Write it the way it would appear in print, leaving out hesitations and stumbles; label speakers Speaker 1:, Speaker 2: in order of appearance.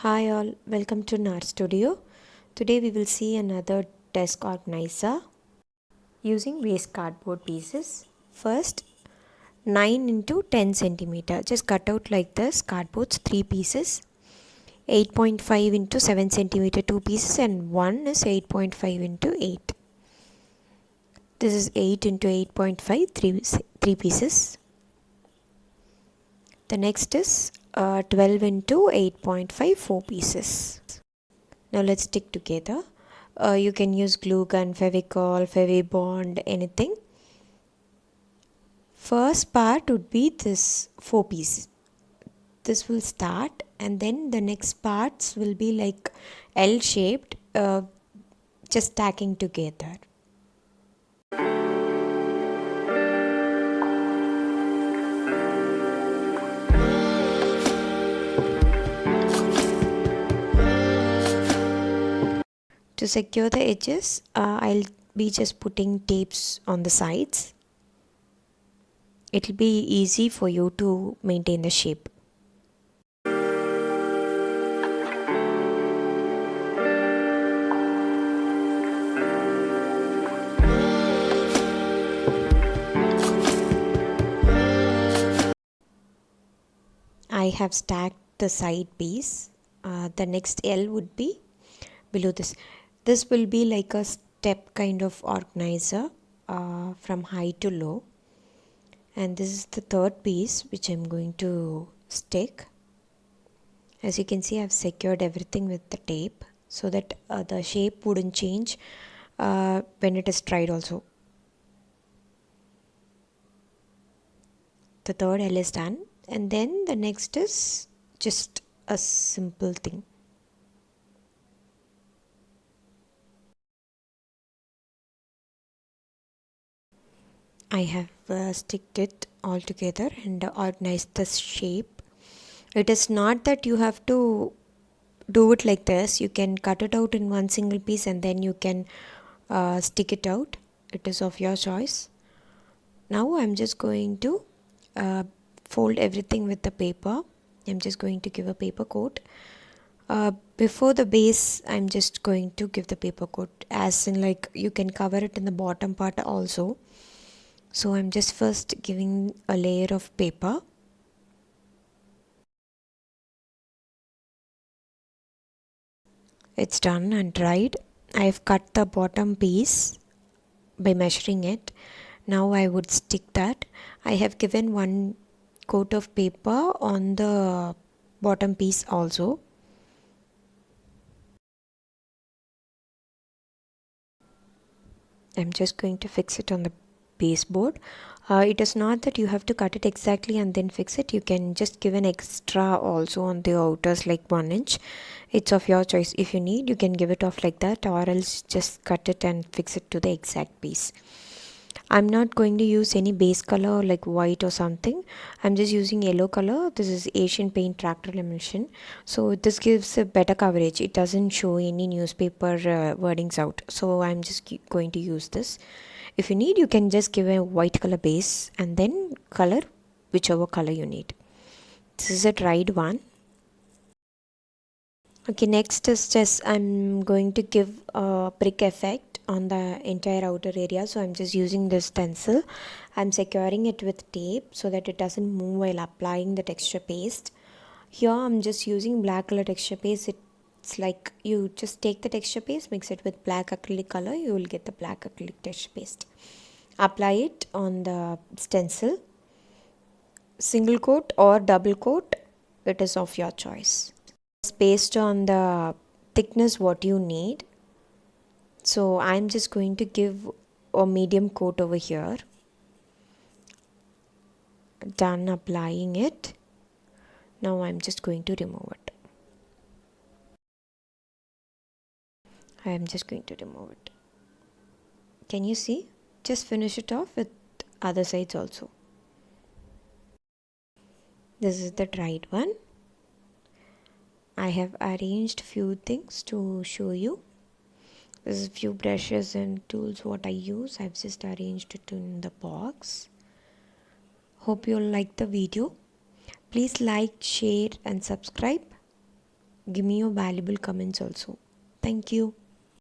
Speaker 1: Hi all, welcome to NAR Studio. Today we will see another desk organizer using waste cardboard pieces. First 9 into 10 centimeter. Just cut out like this cardboards 3 pieces. 8.5 into 7 centimeter 2 pieces and one is 8.5 into 8. This is 8 into 8.5 3 pieces. The next is 12 into 8.5 4 pieces. Now let's stick together. You can use glue gun, Fevicol, Fevibond, anything. First part would be this 4 piece. This will start and then the next parts will be like L shaped, just stacking together. To secure the edges, I'll be just putting tapes on the sides. It will be easy for you to maintain the shape. I have stacked the side piece. The next L would be below this. This will be like a step kind of organizer from high to low. And this is the third piece which I'm going to stick. As you can see, I've secured everything with the tape so that the shape wouldn't change when it is dried also. The third L is done, and then the next is just a simple thing. I have sticked it all together and organized the shape. It is not that you have to do it like this. You can cut it out in one single piece and then you can stick it out. It is of your choice. Now I'm just going to fold everything with the paper. I'm just going to give a paper coat. Before the base, I'm just going to give the paper coat, as in like you can cover it in the bottom part also. So I'm just first giving a layer of paper. It's done and dried. I've cut the bottom piece by measuring it. Now I would stick that. I have given one coat of paper on the bottom piece also. I'm just going to fix it on the baseboard. It is not that you have to cut it exactly and then fix it. You can just give an extra also on the outers, like 1 inch. It's of your choice. If you need, you can give it off like that, or else just cut it and fix it to the exact piece. I'm not going to use any base color like white or something. I'm just using yellow color. This is Asian Paint Tractor Emulsion. So this gives a better coverage. It doesn't show any newspaper wordings out. So I'm just going to use this. If you need, you can just give a white color base and then color whichever color you need. This is a dried one. Okay, next is just I'm going to give a brick effect on the entire outer area. So I'm just using this stencil. I'm securing it with tape so that it doesn't move while applying the texture paste. Here I'm just using black color texture paste. It's like you just take the texture paste, mix it with black acrylic color, you will get the black acrylic texture paste. Apply it on the stencil. Single coat or double coat, it is of your choice. It's based on the thickness what you need. So I'm just going to give a medium coat over here. Done applying it. Now I'm just going to remove it. I am just going to remove it. Can you see? Just finish it off with other sides also. This is the dried one. I have arranged few things to show you. This is few brushes and tools what I use. I've just arranged it in the box. Hope you'll like the video. Please like, share and subscribe. give me your valuable comments also. Thank you.